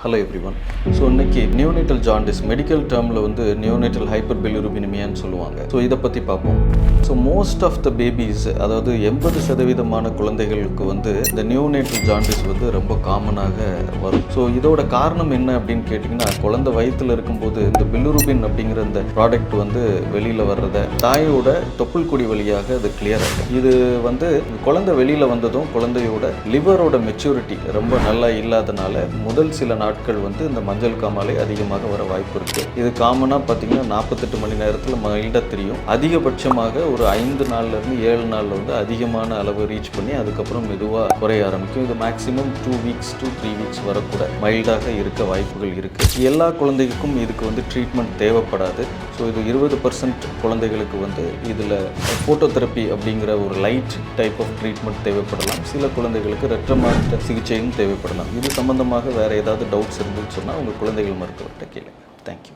Hello everyone. So இன்னைக்கு neonatal jaundice medical டேர்மில் வந்து நியோனேட்டல் ஹைப்பர் பிலிருபினிமியான்னு சொல்லுவாங்க. ஸோ இதை பற்றி பார்ப்போம். So most of the babies, அதாவது 80% குழந்தைகளுக்கு வந்து இந்த நியோனேட்டல் ஜாண்டிஸ் வந்து ரொம்ப காமனாக வரும். ஸோ இதோட காரணம் என்ன அப்படின்னு கேட்டிங்கன்னா, குழந்தை வயிற்றில் இருக்கும்போது இந்த பிலிருபின் அப்படிங்கிற இந்த ப்ராடக்ட் வந்து வெளியில் வர்றதை தாயோட தொப்புள் கொடி வழியாக அது கிளியர் ஆகும். இது வந்து குழந்தை வெளியில் வந்ததும் குழந்தையோட லிவரோட மெச்சூரிட்டி ரொம்ப நல்லா இல்லாதனால முதல் சில நாட்கள் வந்து இந்த மஞ்சள் காமாலை அதிகமாக வர வாய்ப்பு இருக்குது. இது காமனாக பார்த்தீங்கன்னா 48 மணி நேரத்தில் மைல்டாக தெரியும். அதிகபட்சமாக ஒரு 5 நாள்லேருந்து 7 நாளில் வந்து அதிகமான அளவு ரீச் பண்ணி அதுக்கப்புறம் மெதுவாக குறைய ஆரம்பிக்கும். இது மேக்ஸிமம் 2 வீக்ஸ் to 3 வீக்ஸ் வரக்கூட மைல்டாக இருக்க வாய்ப்புகள் இருக்குது. எல்லா குழந்தைகளுக்கும் இதுக்கு வந்து ட்ரீட்மெண்ட் தேவைப்படாது. ஸோ இது 20% குழந்தைகளுக்கு வந்து இதில் ஃபோட்டோதெரப்பி அப்படிங்கிற ஒரு லைட் டைப் ஆஃப் ட்ரீட்மெண்ட் தேவைப்படலாம். சில குழந்தைகளுக்கு இரத்த மாற்ற சிகிச்சையும் தேவைப்படலாம். இது சம்பந்தமாக வேறு ஏதாவது டவுட்ஸ் இருந்துன்னு சொன்னால் உங்கள் குழந்தைகள் மருத்துவர்கிட்ட கேளுங்க. தேங்க்யூ.